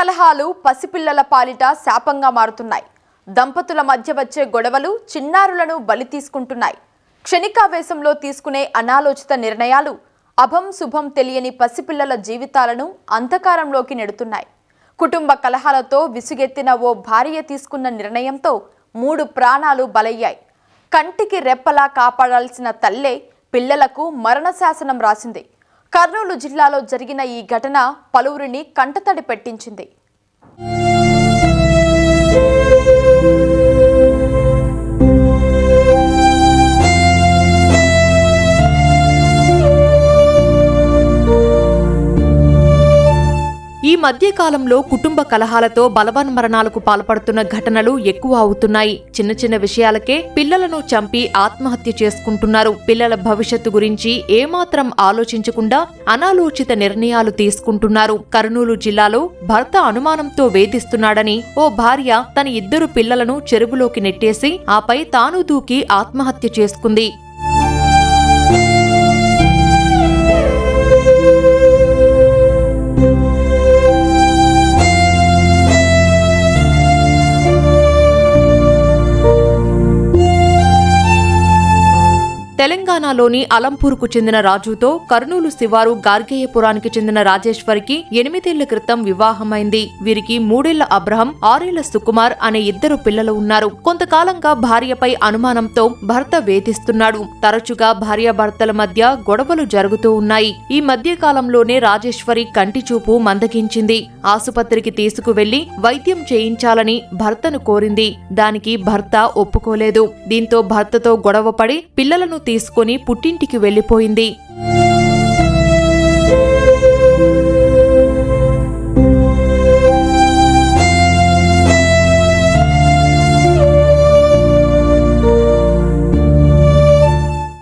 కలహాలు పసిపిల్లల పాలిట శాపంగా మారుతున్నాయి. దంపతుల మధ్య వచ్చే గొడవలు చిన్నారులను బలి తీసుకుంటున్నాయి. క్షణికావేశంలో తీసుకునే అనాలోచిత నిర్ణయాలు అభం శుభం తెలియని పసిపిల్లల జీవితాలను అంధకారంలోకి నెడుతున్నాయి. కుటుంబ కలహాలతో విసుగెత్తిన ఓ భార్య తీసుకున్న నిర్ణయంతో 3 ప్రాణాలు బలయ్యాయి. కంటికి రెప్పలా కాపాడాల్సిన తల్లే పిల్లలకు మరణశాసనం రాసింది. కర్నూలు జిల్లాలో జరిగిన ఈ ఘటన పలువురిని కంటతడి పెట్టించింది. ఈ మధ్యకాలంలో కుటుంబ కలహాలతో బలవన్మరణాలకు పాల్పడుతున్న ఘటనలు ఎక్కువ అవుతున్నాయి. చిన్న చిన్న విషయాలకే పిల్లలను చంపి ఆత్మహత్య చేసుకుంటున్నారు. పిల్లల భవిష్యత్తు గురించి ఏమాత్రం ఆలోచించకుండా అనాలోచిత నిర్ణయాలు తీసుకుంటున్నారు. కర్నూలు జిల్లాలో భర్త అనుమానంతో వేధిస్తున్నాడని ఓ భార్య తన 2 పిల్లలను చెరువులోకి నెట్టేసి ఆపై తాను దూకి ఆత్మహత్య చేసుకుంది. తెలంగాణలోని అలంపూర్కు చెందిన రాజుతో కర్నూలు శివారు గార్గేయపురానికి చెందిన రాజేశ్వరికి 8 ఏళ్ల క్రితం వివాహమైంది. వీరికి 3 ఏళ్ల అబ్రహం, 6 ఏళ్ల సుకుమార్ అనే 2 పిల్లలు ఉన్నారు. కొంతకాలంగా భార్యపై అనుమానంతో భర్త వేధిస్తున్నాడు. తరచుగా భార్యాభర్తల మధ్య గొడవలు జరుగుతూ ఉన్నాయి. ఈ మధ్య కాలంలోనే రాజేశ్వరి కంటి చూపు మందగించింది. ఆసుపత్రికి తీసుకువెళ్లి వైద్యం చేయించాలని భర్తను కోరింది. దానికి భర్త ఒప్పుకోలేదు. దీంతో భర్తతో గొడవపడి పిల్లలను తీసుకొని పుట్టింటికి వెళ్లిపోయింది.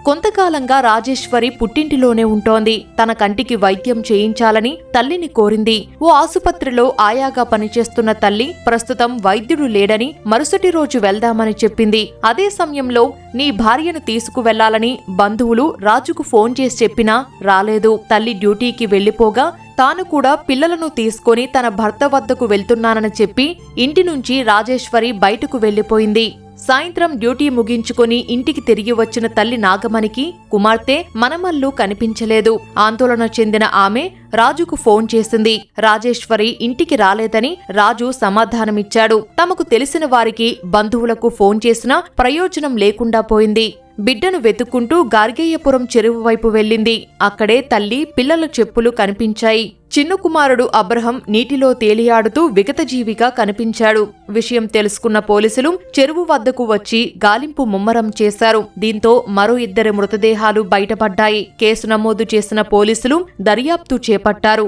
కొంతకాలంగా రాజేశ్వరి పుట్టింటిలోనే ఉంటోంది. తన కంటికి వైద్యం చేయించాలని తల్లిని కోరింది. ఓ ఆసుపత్రిలో ఆయాగా పనిచేస్తున్న తల్లి ప్రస్తుతం వైద్యుడు లేడని మరుసటి రోజు వెళ్దామని చెప్పింది. అదే సమయంలో నీ భార్యను తీసుకువెళ్లాలని బంధువులు రాజుకు ఫోన్ చేసి చెప్పినా రాలేదు. తల్లి డ్యూటీకి వెళ్లిపోగా తాను కూడా పిల్లలను తీసుకొని తన భర్త వద్దకు వెళ్తున్నానని చెప్పి ఇంటి నుంచి రాజేశ్వరి బయటకు వెళ్లిపోయింది. సాయంత్రం డ్యూటీ ముగించుకొని ఇంటికి తిరిగి వచ్చిన తల్లి నాగమణికి కుమార్తె మనమల్లు కనిపించలేదు. ఆందోళన చెందిన ఆమె రాజుకు ఫోన్ చేసింది. రాజేశ్వరి ఇంటికి రాలేదని రాజు సమాధానమిచ్చాడు. తమకు తెలిసిన వారికి బంధువులకు ఫోన్ చేసినా ప్రయోజనం లేకుండా పోయింది. బిడ్డను వెతుక్కుంటూ గార్గేయపురం చెరువు వైపు వెళ్లింది. అక్కడే తల్లి, పిల్లల చెప్పులు కనిపించాయి. చిన్న కుమారుడు అబ్రహం నీటిలో తేలియాడుతూ విగతజీవిగా కనిపించాడు. విషయం తెలుసుకున్న పోలీసులు చెరువు వద్దకు వచ్చి గాలింపు ముమ్మరం చేశారు. దీంతో మరో 2 మృతదేహాలు బయటపడ్డాయి. కేసు నమోదు చేసిన పోలీసులు దర్యాప్తు చేపట్టారు.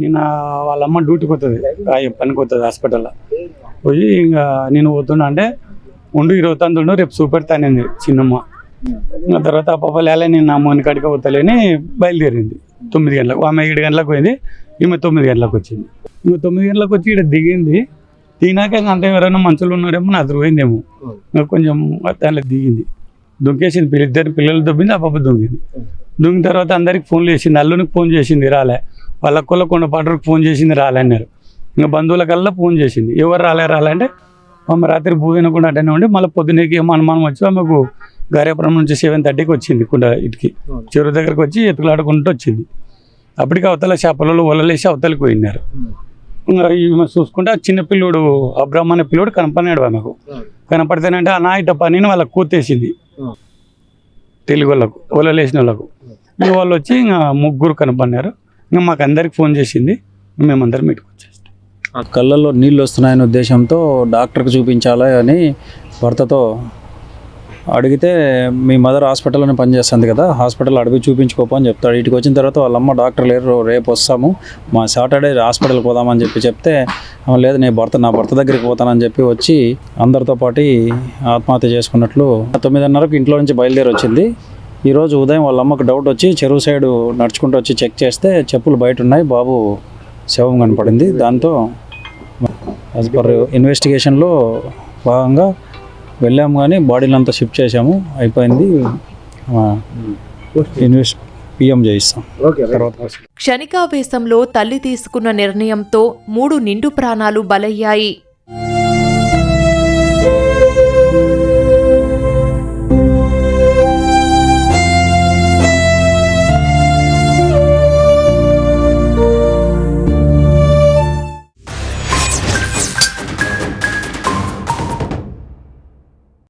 నిన్న వాళ్ళమ్మ డ్యూటీకి పోతుంది, పనికి పోతుంది హాస్పిటల్లో. పోయి ఇంకా నేను పోతున్నా అంటే ఉండు 20 రేపు చూపెడతానంది చిన్నమ్మ. తర్వాత పాపలేలే నేను అమ్మని కాడికి పోతలేని బయలుదేరింది. 9 గంటలకు, ఆమె 7 గంటలకు పోయింది, ఈమె 9 గంటలకు వచ్చింది. ఈమె 9 గంటలకు వచ్చి ఇక్కడ దిగింది. దిగినాక అంతే ఎవరైనా మనుషులు ఉన్నారేమో నా పోయిందేమో, కొంచెం దాంట్లో దిగింది, దుంకేసింది. 2 పిల్లలు దొబ్బింది, ఆ పాప దొంగింది. దొంగిన తర్వాత అందరికి ఫోన్లు చేసింది. అల్లునికి ఫోన్ చేసింది, రాలే. వాళ్ళ కొండపాటకు ఫోన్ చేసింది, రాలే అన్నారు. ఇంకా బంధువులకల్లా ఫోన్ చేసింది, ఎవరు రాలే అంటే ఆమె రాత్రి భూదినకుండా అటనే ఉండి మళ్ళీ పొద్దున్నకి ఏమో అనుమానం వచ్చి ఆమెకు గార్గేయపురం నుంచి 7:30కి వచ్చింది. ఇటుకి చెరువు దగ్గరకు వచ్చి ఎత్తులాడుకుంటూ వచ్చింది. అప్పటికి అవతల చేపలలో వలలేసి అవతలకి పోయినారు. ఈమె చూసుకుంటే ఆ చిన్న పిల్లోడు అబ్రహ్మ అనే పిల్లోడు కనపడినాడు. ఆమెకు కనపడితేనంటే అనా ఇట పనిని వాళ్ళకి కూతేసింది. తెలుగు వాళ్ళకు వలలేసిన వాళ్ళకు వాళ్ళు వచ్చి ఇంకా 3 కనపడినారు. ఇంకా మాకు అందరికి ఫోన్ చేసింది, మేమందరం ఇటుకు వచ్చేస్తాం. కళ్ళల్లో నీళ్ళు వస్తున్నాయనే ఉద్దేశంతో డాక్టర్కి చూపించాలి అని భర్తతో అడిగితే, మీ మదర్ హాస్పిటల్లోనే పనిచేస్తుంది కదా, హాస్పిటల్ అడిగి చూపించుకోపో అని చెప్తాడు. ఇటుకు వచ్చిన తర్వాత వాళ్ళమ్మ డాక్టర్ లేరు, రేపు వస్తాము, మా సాటర్డే హాస్పిటల్కి పోదామని చెప్తే లేదు నా భర్త దగ్గరికి పోతానని చెప్పి వచ్చి అందరితో పాటు ఆత్మహత్య చేసుకున్నట్లు 9:30కి ఇంట్లో నుంచి బయలుదేరి వచ్చింది. ఈరోజు ఉదయం వాళ్ళ అమ్మకు డౌట్ వచ్చి చెరువు సైడు నడుచుకుంటూ వచ్చి చెక్ చేస్తే చెప్పులు బయట ఉన్నాయి, బాబు శవం కనపడింది. దాంతో యాజ్ పర్ ఇన్వెస్టిగేషన్లో భాగంగా వెళ్ళాము, కానీ బాడీని అంతా షిఫ్ట్ చేసాము, అయిపోయింది. పిఎం చేయిస్తాం ఓకే తర్వాత క్షణికావేశంలో తల్లి తీసుకున్న నిర్ణయంతో 3 నిండు ప్రాణాలు బలయ్యాయి.